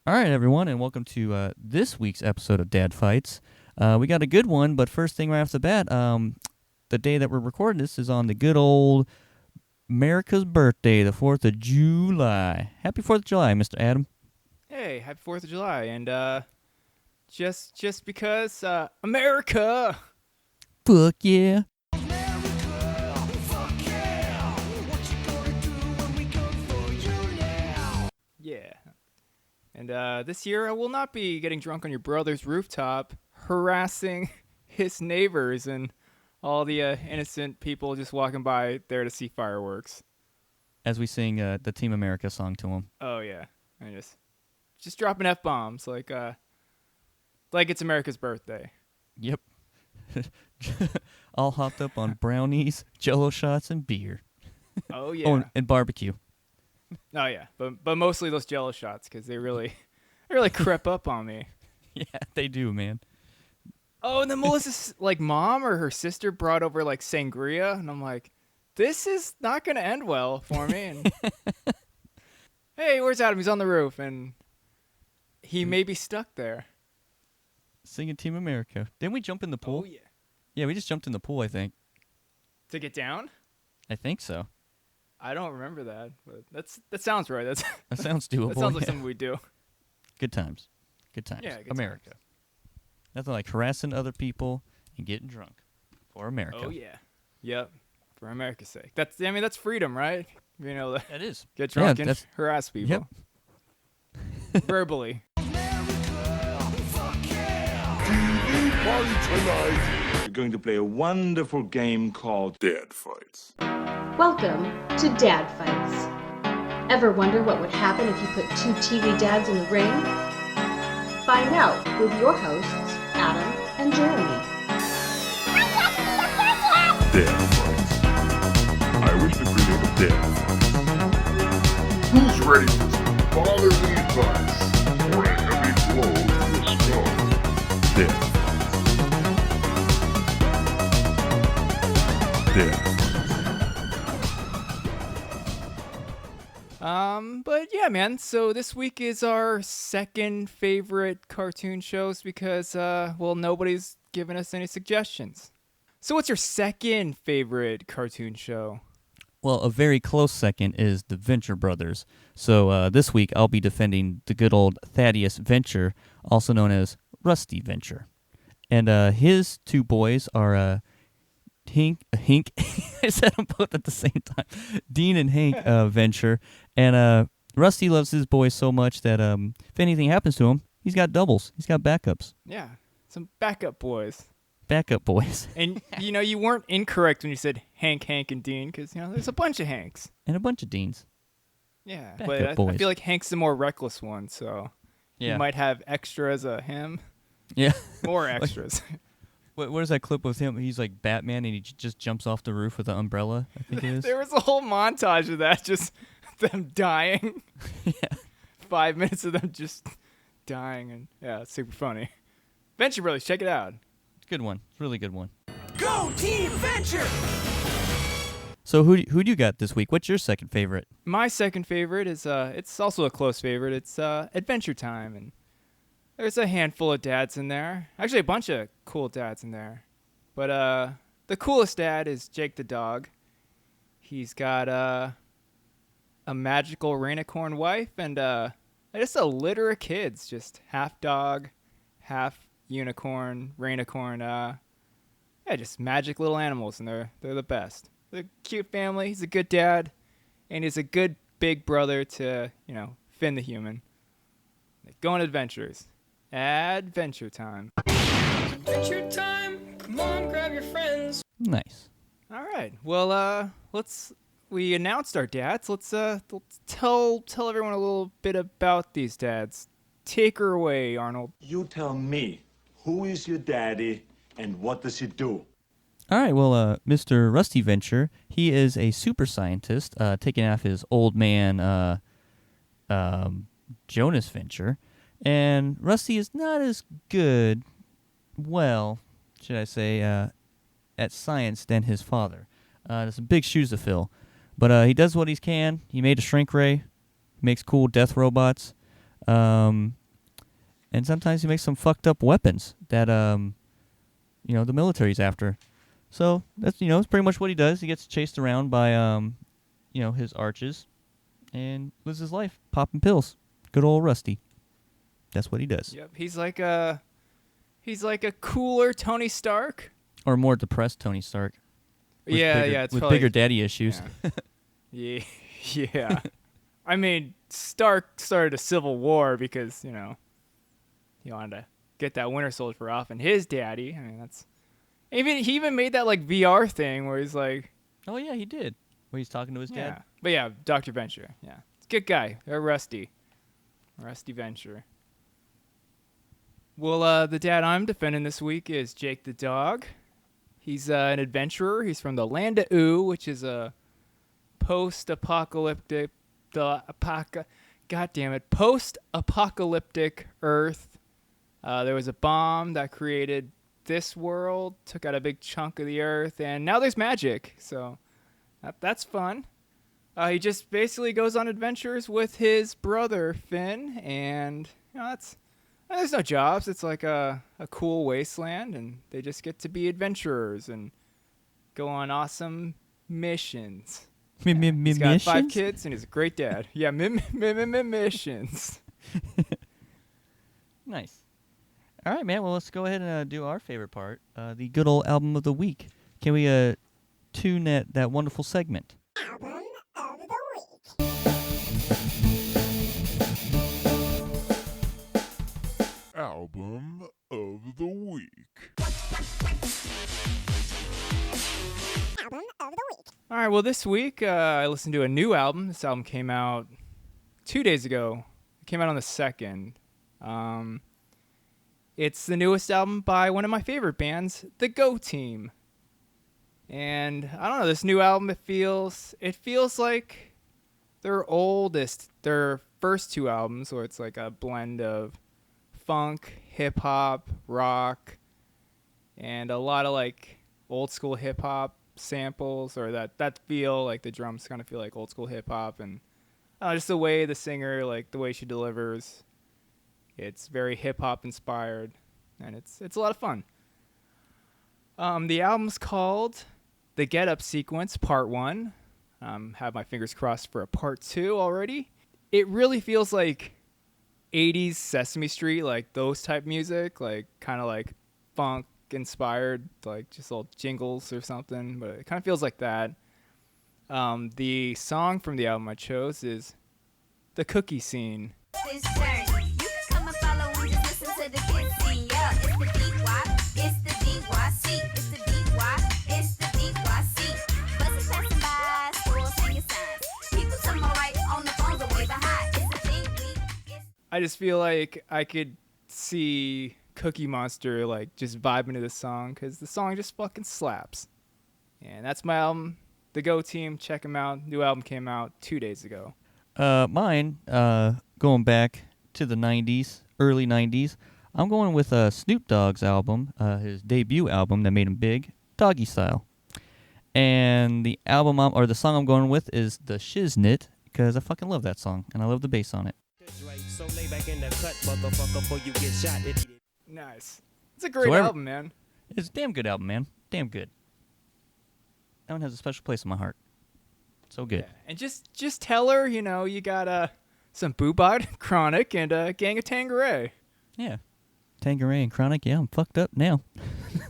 All right, everyone, and welcome to this week's episode of Dad Fights. We got a good one, but first thing right off the bat, the day that we're recording this is on the good old America's birthday, the 4th of July. Happy 4th of July, Mr. Adam. Hey, happy 4th of July, and just because, America! Fuck yeah. Yeah. And, this year I will not be getting drunk on your brother's rooftop, harassing his neighbors and all the, innocent people just walking by there to see fireworks. As we sing the Team America song to him. Oh, yeah. And just dropping F-bombs like it's America's birthday. Yep. All hopped up on brownies, Jell-O shots, and beer. Oh, yeah. Oh, and barbecue. Oh, yeah. But mostly those Jell-O shots, because they really crept up on me. Yeah, they do, man. Oh, and then Melissa's, mom or her sister brought over, sangria, and I'm like, this is not going to end well for me. And hey, where's Adam? He's on the roof, and he may be stuck there. Singing Team America. Didn't we jump in the pool? Oh, yeah. Yeah, we just jumped in the pool, I think. To get down? I think so. I don't remember that, but that sounds right. That sounds doable. That sounds like yeah. something we do. Good times. Good times. Yeah, good America. times. Nothing like harassing other people and getting drunk for America. Oh, yeah. Yep. For America's sake. That's freedom, right? Being able to That is. get drunk and that's, harass people. Yep. Verbally. Party tonight. We're going to play a wonderful game called Dad Fights. Welcome to Dad Fights. Ever wonder what would happen if you put two TV dads in the ring? Find out with your hosts, Adam and Jeremy. Dad Fights. I wish to create a Dad Fight. Who's ready for some fatherly advice or a heavy blow to the skull? Dad Fights. Dad Fights. But yeah, man, so this week is our second favorite cartoon shows because, nobody's given us any suggestions. So what's your second favorite cartoon show? Well, a very close second is the Venture Brothers. So this week I'll be defending the good old Thaddeus Venture, also known as Rusty Venture. And his two boys are Hink. I said them both at the same time. Dean and Hank Venture. And Rusty loves his boys so much that if anything happens to him, he's got doubles. He's got backups. Yeah, some backup boys. Backup boys. And, you weren't incorrect when you said Hank, and Dean, because, there's a bunch of Hanks. And a bunch of Deans. Yeah, Backup but I boys. feel like Hank's the more reckless one, so Yeah. you might have extras of him. Yeah. More extras. What is that clip with him? He's like Batman and he just jumps off the roof with an umbrella, I think it is. There was a whole montage of that, just them dying. Yeah. 5 minutes of them just dying, and yeah, it's super funny. Venture Brothers, check it out. It's a good one. It's a really good one. Go Team Venture! So who do you got this week? What's your second favorite? My second favorite is it's also a close favorite. It's Adventure Time, and there's a handful of dads in there. Actually, a bunch of cool dads in there. But the coolest dad is Jake the dog. He's got a magical rainicorn wife and just a litter of kids, just half dog, half unicorn, rainicorn. Just magic little animals, and they're the best. They're a cute family. He's a good dad, and he's a good big brother to Finn the human. They go on adventures. Adventure Time. Adventure time! Come on, grab your friends. Nice. All right. Well, we announced our dads. Let's tell everyone a little bit about these dads. Take her away, Arnold. You tell me, who is your daddy and what does he do? All right, well, Mr. Rusty Venture, he is a super scientist, taking off his old man, Jonas Venture. And Rusty is not as good, should I say, at science than his father. There's some big shoes to fill. But he does what he can. He made a shrink ray, makes cool death robots. And sometimes he makes some fucked up weapons that the military's after. So that's it's pretty much what he does. He gets chased around by his arches, and lives his life popping pills. Good old Rusty. That's what he does. Yep, he's like a cooler Tony Stark. Or more depressed Tony Stark. It's with probably bigger daddy issues. Yeah. Yeah. I mean, Stark started a civil war because he wanted to get that Winter Soldier off, and his daddy. I mean, that's he even made that like VR thing where he's like, oh yeah, he did. Where he's talking to his dad. But yeah, Dr. Venture. Yeah, it's a good guy. Rusty Venture. Well, the dad I'm defending this week is Jake the dog. He's an adventurer. He's from the Land of Oo, which is a post-apocalyptic Earth. There was a bomb that created this world, took out a big chunk of the Earth, and now there's magic. So that's fun. He just basically goes on adventures with his brother Finn, and there's no jobs. It's like a cool wasteland, and they just get to be adventurers and go on awesome missions. He's got 5 kids, and he's a great dad. Yeah, missions. Nice. All right, man. Well, let's go ahead and do our favorite part, the good old album of the week. Can we tune that wonderful segment? Album of the week. Album of the week. Album of the week. All right, well, this week I listened to a new album. This album came out 2 days ago. It came out on the 2nd. It's the newest album by one of my favorite bands, The Go Team. And I don't know, this new album, it feels like their first 2 albums, where it's like a blend of funk, hip hop, rock, and a lot of like old school hip hop samples, or that feel like the drums kind of feel like old school hip hop, and just the way the singer, like the way she delivers, it's very hip hop inspired, and it's a lot of fun. The album's called The Get Up Sequence Part 1. Have my fingers crossed for a Part 2 already. It really feels like 80s Sesame Street, like those type music, like kind of like funk inspired, like just little jingles or something, but it kind of feels like that. The song from the album I chose is The Cookie Scene. This journey, you can come and follow and just listen to the kid scene. Yeah, it's the DY, it's the DYC, it's the DY, it's the DYC. Buses passing by, stores hanging signs. People to my right on the phones are way behind. It's the DB, I just feel like I could see Cookie Monster like just vibing to this song, because the song just fucking slaps. And that's my album, The Go Team. Check them out. New album came out 2 days ago. Mine, going back to the 90s, early 90s, I'm going with Snoop Dogg's album, his debut album that made him big, Doggy Style. And the the song I'm going with is The Shiznit, because I fucking love that song, and I love the bass on it. So lay back in the cut, motherfucker, before you get shot. Nice. It's a great album, man. It's a damn good album, man. Damn good. That one has a special place in my heart. So good. Yeah. And just tell her, you got some Boobot, Chronic, and a gang of Tanqueray. Yeah. Tanqueray and Chronic, yeah, I'm fucked up now.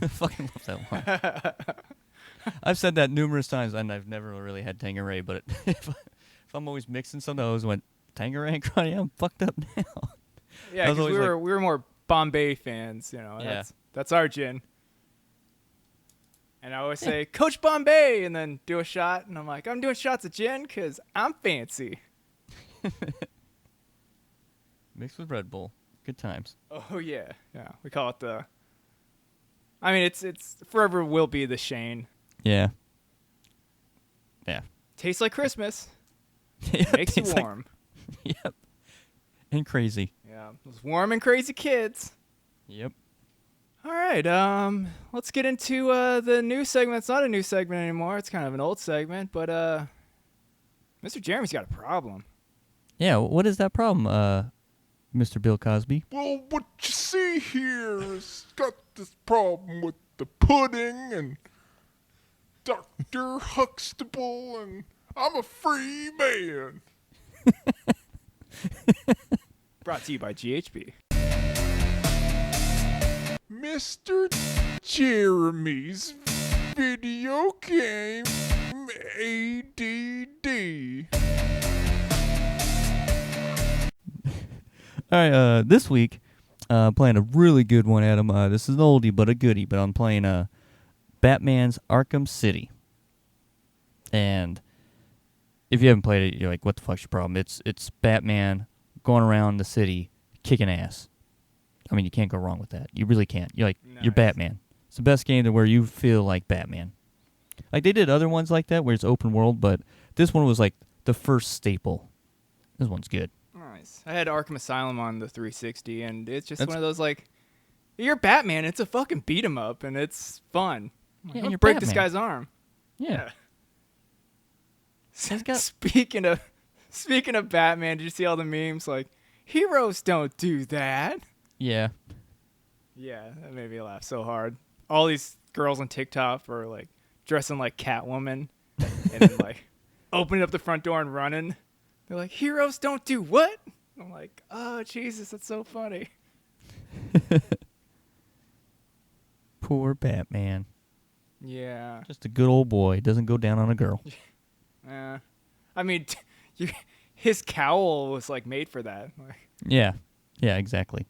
I fucking love that one. I've said that numerous times, and I've never really had Tanqueray, but if I'm always mixing some of those, went Tanqueray and Chronic, yeah, I'm fucked up now. Yeah, because we were more Bombay fans, Yeah. That's our gin. And I always say, Coach Bombay, and then do a shot, and I'm like, I'm doing shots of gin because I'm fancy. Mixed with Red Bull. Good times. Oh, yeah. Yeah, we call it it's forever will be the Shane. Yeah. Yeah. Tastes like Christmas. Yep, Makes you tastes like- warm. Yep. And crazy. Yeah, those warm and crazy kids. Yep. All right, let's get into the new segment. It's not a new segment anymore. It's kind of an old segment, but Mr. Jeremy's got a problem. Yeah, what is that problem, Mr. Bill Cosby. Well, what you see here is got this problem with the pudding and Dr. Huxtable, and I'm a free man. Brought to you by GHB. Mr. Jeremy's video game ADD. All right, this week, playing a really good one, Adam. This is an oldie but a goodie, but I'm playing Batman's Arkham City. And if you haven't played it, you're like, what the fuck's your problem? It's Batman going around the city kicking ass. I mean, you can't go wrong with that. You really can't. You're like, You're Batman. It's the best game to where you feel like Batman. Like, they did other ones like that where it's open world, but this one was like the first staple. This one's good. Nice. I had Arkham Asylum on the 360, and it's just one of those, like, you're Batman. It's a fucking beat 'em up, and it's fun. Yeah, I'll you're break Batman. this guy's arm. Yeah. Speaking of Batman, did you see all the memes? Like, heroes don't do that. Yeah. Yeah, that made me laugh so hard. All these girls on TikTok are, like, dressing like Catwoman and then, like, opening up the front door and running. They're like, heroes don't do what? I'm like, oh, Jesus, that's so funny. Poor Batman. Yeah. Just a good old boy. Doesn't go down on a girl. I mean, his cowl was, like, made for that. Yeah. Yeah, exactly.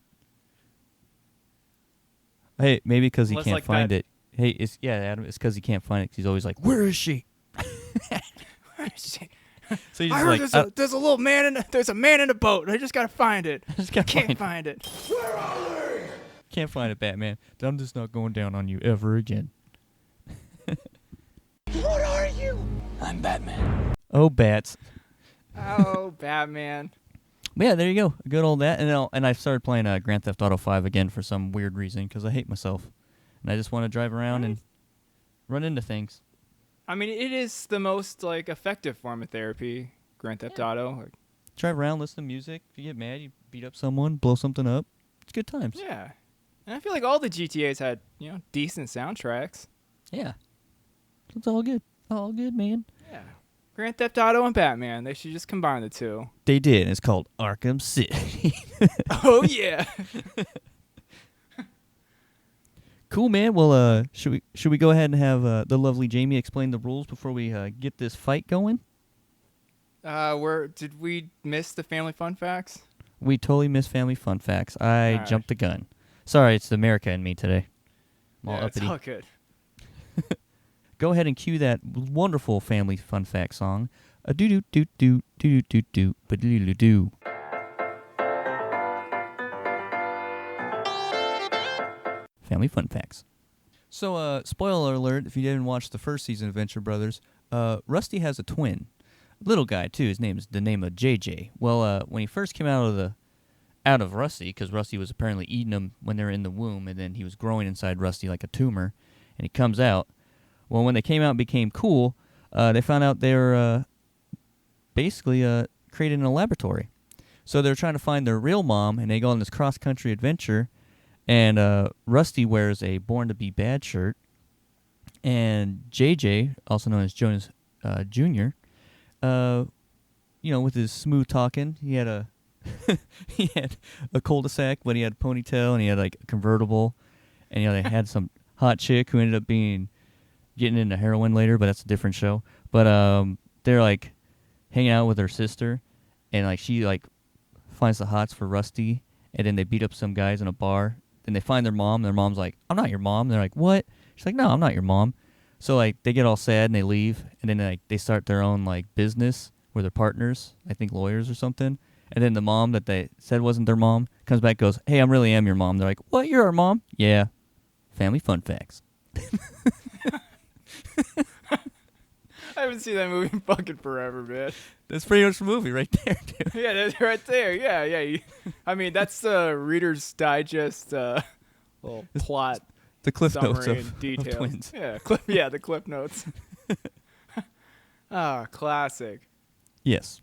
Hey, maybe because he Unless, can't like, find that- it. Hey, Adam, it's because he can't find it 'cause he's always like, where is she? So he's I just heard like, there's a little man there's a man in a boat. I just gotta find it. just gotta Can't find find it. can't find it, Batman. I'm just not going down on you ever again. What are you? I'm Batman. Oh, bats. Oh, Batman. But yeah, there you go. Good old that. And I started playing Grand Theft Auto 5 again for some weird reason because I hate myself. And I just want to drive around and run into things. I mean, it is the most, like, effective form of therapy, Grand Theft Auto. Like, Drive around, listen to music. If you get mad, you beat up someone, blow something up. It's good times. yeah. And I feel like all the GTAs had, decent soundtracks. Yeah. It's all good. All good, man. Yeah. Grand Theft Auto and Batman. They should just combine the two. They did. And it's called Arkham City. Oh, yeah. Cool, man. Well, should we go ahead and have the lovely Jamie explain the rules before we get this fight going? Did we miss the family fun facts? We totally missed family fun facts. I All right. jumped the gun. Sorry, it's America and me today. I'm all It's uppity. all good. Go ahead and cue that wonderful family fun fact song. A doo doo doo doo doo doo doo doo doo doo. Family fun facts. So, spoiler alert, if you didn't watch the first season of Venture Brothers, Rusty has a twin. Little guy, too. His name's the name of JJ. Well, when he first came out of Rusty, because Rusty was apparently eating him when they were in the womb, and then he was growing inside Rusty like a tumor, and he comes out. Well, when they came out and became cool, they found out they were basically created in a laboratory. So they're trying to find their real mom, and they go on this cross-country adventure, and Rusty wears a Born to Be Bad shirt, and JJ, also known as Jonas Jr., with his smooth talking, he had a he had a cul-de-sac, but he had a ponytail, and he had like a convertible, and they had some hot chick who ended up getting into heroin later, but that's a different show. But they're like hanging out with her sister, and like she like finds the hots for Rusty, and then they beat up some guys in a bar. Then they find their mom. Their mom's like, "I'm not your mom." They're like, "What?" She's like, "No, I'm not your mom." So like they get all sad and they leave, and then they start their own like business where they're partners, I think lawyers or something. And then the mom that they said wasn't their mom comes back and goes, "Hey, I really am your mom." They're like, "What? You're our mom?" "Yeah." Family fun facts. I haven't seen that movie in fucking forever, man. That's pretty much the movie right there, dude. Yeah, that's right there. Yeah. I mean, that's the Reader's Digest little plot The cliff notes summary of and details. twins. Yeah, the clip notes. Ah, classic. Yes.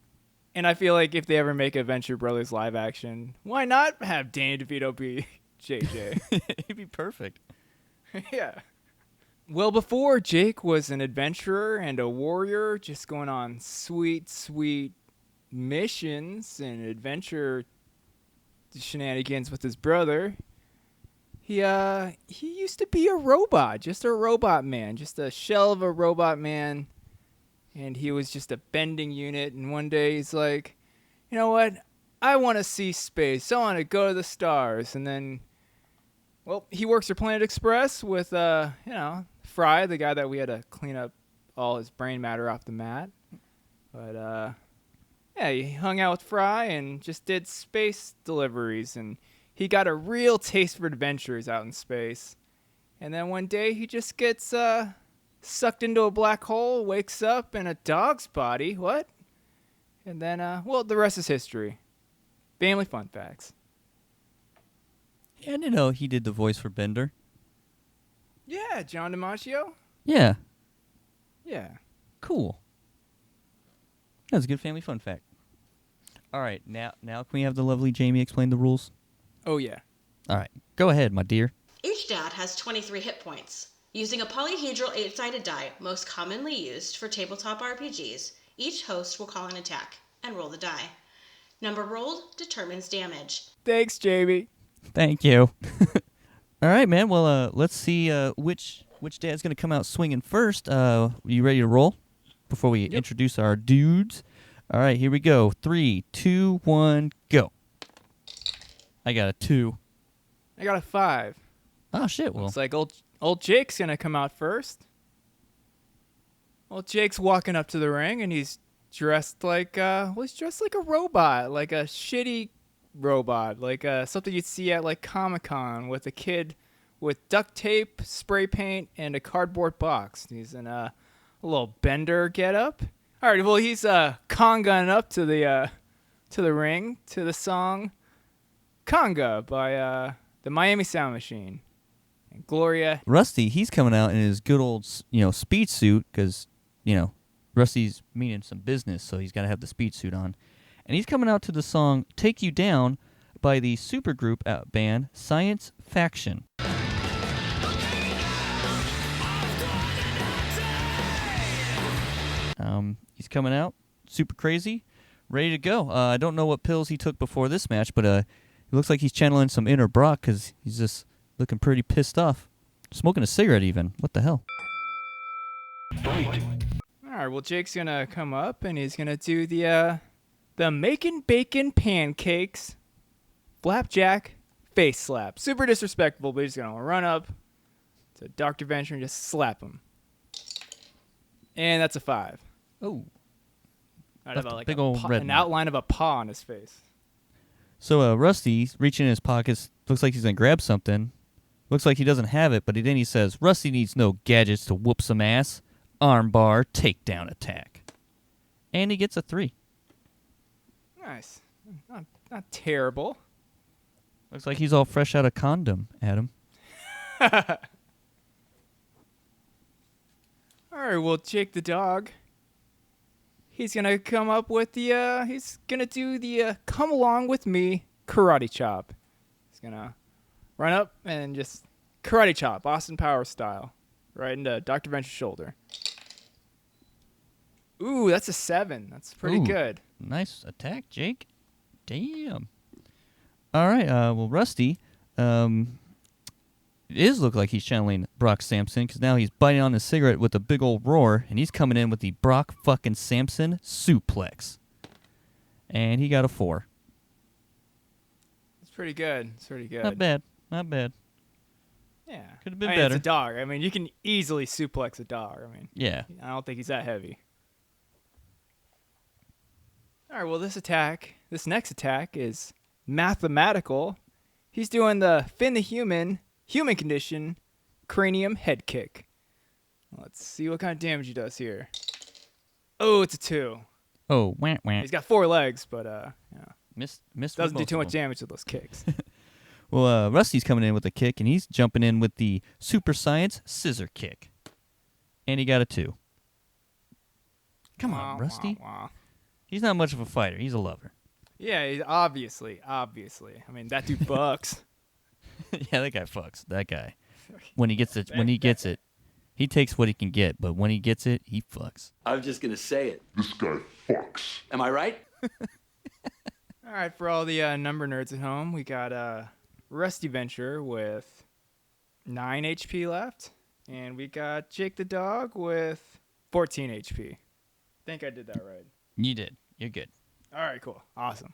And I feel like if they ever make a Venture Brothers live action, why not have Danny DeVito be JJ? He'd be perfect. Yeah. Well, before Jake was an adventurer and a warrior, just going on sweet, sweet missions and adventure shenanigans with his brother. He used to be a robot, just a robot man, just a shell of a robot man. And he was just a bending unit. And one day he's like, you know what? I want to see space. I want to go to the stars. And then, well, he works for Planet Express with, Fry, the guy that we had to clean up all his brain matter off the mat. But, he hung out with Fry and just did space deliveries. And he got a real taste for adventures out in space. And then one day he just gets, sucked into a black hole, wakes up in a dog's body. What? And then, the rest is history. Family fun facts. Yeah, I didn't know he did the voice for Bender. Yeah, John DiMaggio. Yeah. Yeah. Cool. That's a good family fun fact. All right, now can we have the lovely Jamie explain the rules? Oh, yeah. All right, go ahead, my dear. Each dad has 23 hit points. Using a polyhedral 8-sided die, most commonly used for tabletop RPGs, each host will call an attack and roll the die. Number rolled determines damage. Thanks, Jamie. Thank you. All right, man. Well, let's see which dad's gonna come out swinging first. You ready to roll before we introduce our dudes? All right, here we go. 3, 2, 1, go. I got a 2. I got a 5. Oh shit! Well, Looks like old Jake's gonna come out first. Old Jake's walking up to the ring and he's dressed like a robot, like a shitty robot, like something you'd see at like Comic-Con with a kid with duct tape, spray paint, and a cardboard box. He's in a little Bender getup. All right, well he's congaing up to the ring to the song "Conga" by the Miami Sound Machine. And Gloria. Rusty, he's coming out in his good old speed suit because Rusty's meaning some business, so he's got to have the speed suit on. And he's coming out to the song Take You Down by the supergroup band Science Faction. He's coming out super crazy, ready to go. I don't know what pills he took before this match, but it looks like he's channeling some inner Brock because he's just looking pretty pissed off. Smoking a cigarette even. What the hell? All right, well Jake's gonna come up and he's gonna do the making bacon pancakes, flapjack, face slap. Super disrespectful, but he's gonna run up to Dr. Venture and just slap him. And that's a 5. Oh. I'd Left have a like big old red an mark. outline of a paw on his face. So Rusty's reaching in his pockets. Looks like he's going to grab something. Looks like he doesn't have it, but then he says, Rusty needs no gadgets to whoop some ass. Armbar, takedown attack. And he gets a 3. Nice. Not terrible. Looks like he's all fresh out of condom, Adam. All right, well, Jake the dog, he's going to come up with he's going to do the come along with me karate chop. He's going to run up and just karate chop, Austin Powers style, right into Dr. Venture's shoulder. Ooh, that's a 7. That's pretty good. Nice attack, Jake. Damn. All right, well, Rusty, it does look like he's channeling Brock Sampson because now he's biting on his cigarette with a big old roar, and he's coming in with the Brock fucking Sampson suplex. And he got a 4. It's pretty good. It's pretty good. Not bad. Not bad. Yeah. Could have been It's better. a dog. I mean, you can easily suplex a dog. I mean, Yeah. I don't think he's that heavy. All right, well, this next attack is mathematical. He's doing the Finn the human condition, cranium head kick. Let's see what kind of damage he does here. Oh, it's a 2. Oh, wah, wah. He's got 4 legs, but Missed doesn't do most too of much them. damage with those kicks. Well, Rusty's coming in with a kick, and he's jumping in with the Super Science Scissor Kick. And he got a 2. Come on, Wah, Rusty. wah, wah. He's not much of a fighter. He's a lover. Yeah, obviously. I mean, that dude bucks. Yeah, that guy fucks. That guy. When he gets it, he takes what he can get. But when he gets it, he fucks. I was just gonna say it. This guy fucks. Am I right? All right, for all the number nerds at home, we got Rusty Venture with 9 HP left, and we got Jake the Dog with 14 HP. Think I did that right. You did. You're good. All right, cool. Awesome.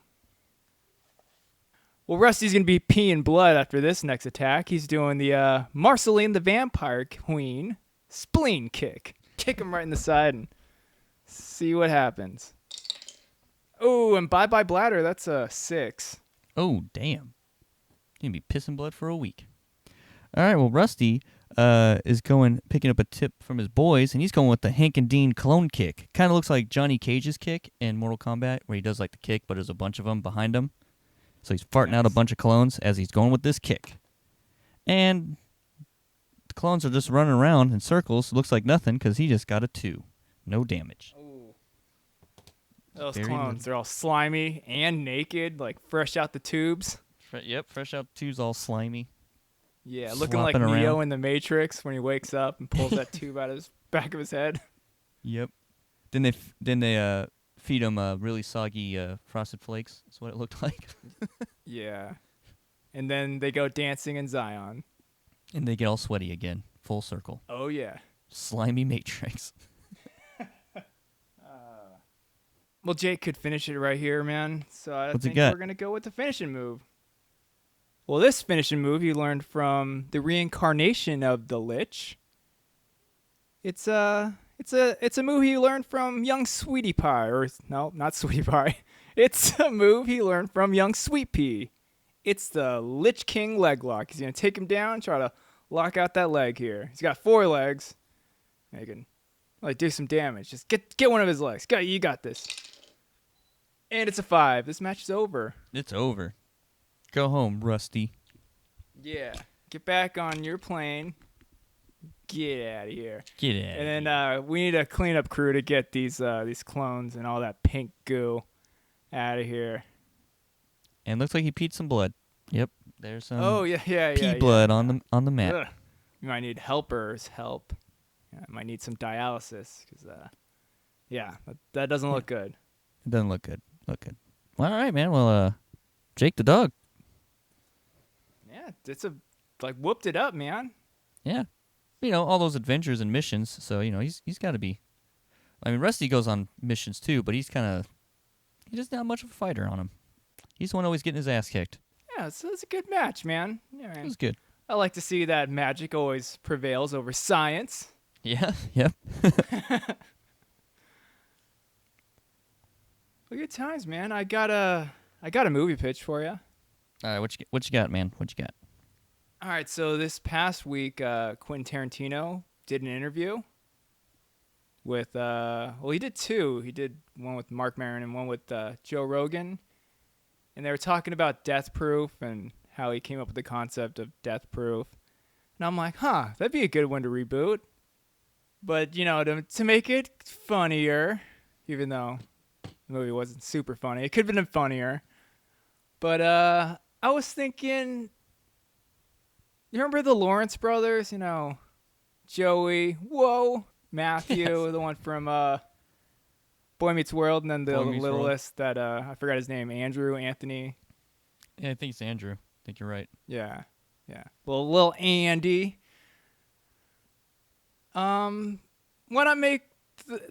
Well, Rusty's going to be peeing blood after this next attack. He's doing the Marceline the Vampire Queen spleen kick. Kick him right in the side and see what happens. Oh, and bye-bye bladder. That's a 6. Oh, damn. You're going to be pissing blood for a week. All right, well, Rusty is picking up a tip from his boys, and he's going with the Hank and Dean clone kick. Kind of looks like Johnny Cage's kick in Mortal Kombat, where he does like the kick, but there's a bunch of them behind him. So he's farting out a bunch of clones as he's going with this kick. And the clones are just running around in circles. Looks like nothing because he just got a 2. No damage. Ooh. Those clones, they're all slimy and naked, like fresh out the tubes. Fresh out the tubes, all slimy. Yeah, looking like Neo in the Matrix when he wakes up and pulls that tube out of his back of his head. Yep. Then they feed him really soggy Frosted Flakes. That's what it looked like. Yeah. And then they go dancing in Zion. And they get all sweaty again. Full circle. Oh, yeah. Slimy Matrix. Well, Jake could finish it right here, man. So I think we're going to go with the finishing move. Well, this finishing move you learned from the reincarnation of the Lich. It's a move he learned from young Sweetie Pie, or no, not Sweetie Pie. It's a move he learned from young Sweet Pea. It's the Lich King leg lock. He's gonna take him down, try to lock out that leg here. He's got 4 legs. You can do some damage. Just get one of his legs. You got this. And it's a 5. This match is over. It's over. Go home, Rusty. Yeah. Get back on your plane. Get out of here. Get out. And then we need a cleanup crew to get these clones and all that pink goo out of here. And looks like he peed some blood. Yep. There's some pee blood on the mat. Ugh. You might need helpers help. Yeah, might need some dialysis because that doesn't look good. It doesn't look good. Well, all right, man. Well, Jake the Dog. Yeah, it's whooped it up, man. Yeah. All those adventures and missions, so, he's got to be. I mean, Rusty goes on missions too, but he's just not much of a fighter on him. He's the one always getting his ass kicked. Yeah, so it's a good match, man. Yeah, man. It was good. I like to see that magic always prevails over science. Yeah, yep. Well, good times, man. I got a movie pitch for you. All right, what you got, man? What you got? All right, so this past week, Quentin Tarantino did an interview with, he did 2. He did one with Mark Maron and one with Joe Rogan. And they were talking about Deathproof and how he came up with the concept of Deathproof. And I'm like, that'd be a good one to reboot. But, to make it funnier, even though the movie wasn't super funny, it could have been funnier. But I was thinking, you remember the Lawrence brothers? Joey, Matthew, yes. The one from Boy Meets World, and then the littlest World. that I forgot his name, Anthony. Yeah, I think it's Andrew. I think you're right. Yeah. Well, little Andy. Why not make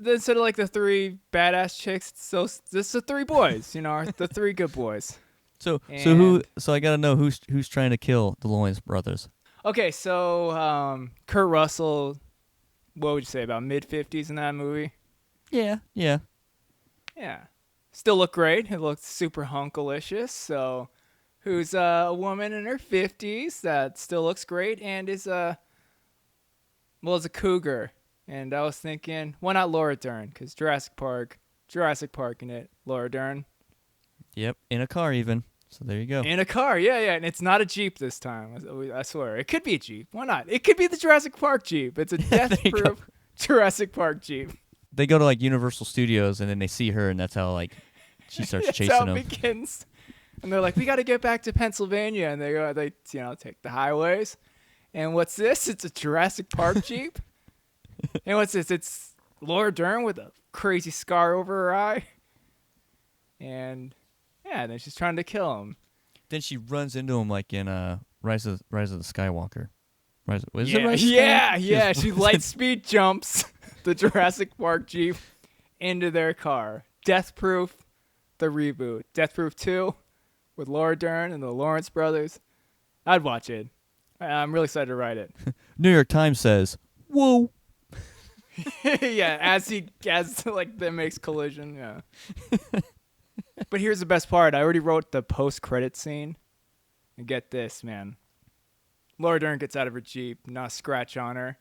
instead of the 3 badass chicks? So this the 3 boys, the 3 good boys. So I gotta know who's trying to kill the Lawrence brothers. Okay, so Kurt Russell, what would you say about mid-50s in that movie? Yeah. Still look great. It looked super hunkalicious. So, who's a woman in her 50s that still looks great and is is a cougar. And I was thinking, why not Laura Dern? Because Jurassic Park in it, Laura Dern. Yep, in a car even. So there you go. In a car, yeah. And it's not a Jeep this time. I swear. It could be a Jeep. Why not? It could be the Jurassic Park Jeep. It's a Deathproof Jurassic Park Jeep. they go to like Universal Studios and then they see her and that's how like she starts That's chasing how them. it begins. And they're like, we got to get back to Pennsylvania. And they take the highways. And what's this? It's a Jurassic Park Jeep. And what's this? It's Laura Dern with a crazy scar over her eye. And yeah, then she's trying to kill him. Then she runs into him like in Rise of the Skywalker. Rise of Yeah, Rise of Skywalker? yeah. She light speed jumps the Jurassic Park Jeep into their car. Deathproof, the reboot. Deathproof 2 with Laura Dern and the Lawrence brothers. I'd watch it. I'm really excited to write it. New York Times says, "Whoa." Yeah, as that makes collision. Yeah. But here's the best part. I already wrote the post-credit scene. And get this, man. Laura Dern gets out of her Jeep, not a scratch on her.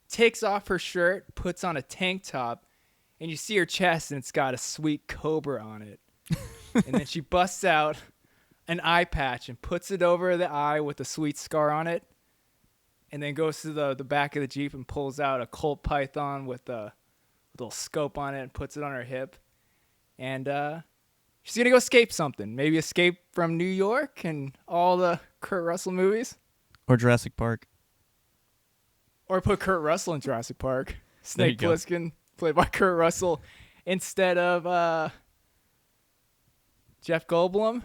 Takes off her shirt, puts on a tank top, and you see her chest, and it's got a sweet cobra on it. And then she busts out an eye patch and puts it over the eye with a sweet scar on it. And then goes to the back of the Jeep and pulls out a Colt Python with a little scope on it and puts it on her hip. And she's going to go escape something. Maybe escape from New York and all the Kurt Russell movies. Or Jurassic Park. Or put Kurt Russell in Jurassic Park. There you Snake go. Plissken, played by Kurt Russell, instead of Jeff Goldblum.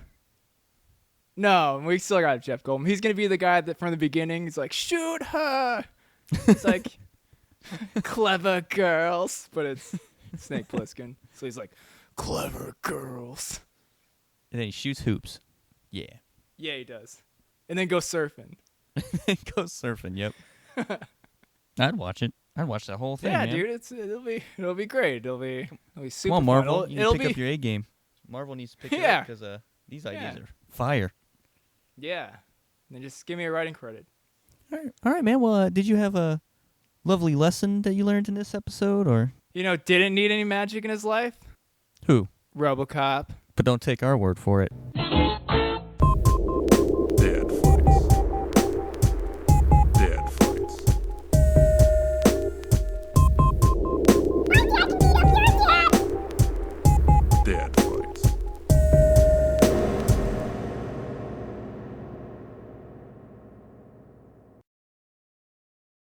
No, we still got Jeff Goldblum. He's going to be the guy that from the beginning, he's like, shoot her. It's like, clever girls. But it's Snake Plissken. So he's like, clever girls. And then he shoots hoops. Yeah. Yeah, he does. And then go surfing. Go surfing, yep. I'd watch it. I'd watch that whole thing, Yeah, man. dude, it'll be great. It'll be super Come on, Marvel. fun. You need to pick up your A game. Marvel needs to pick it Yeah. up because these ideas are fire. Yeah. And then just give me a writing credit. All right, man. Well, did you have a lovely lesson that you learned in this episode, or Didn't need any magic in his life? who? RoboCop. But don't take our word for it. Dad fights. Dad fights. Dad fights.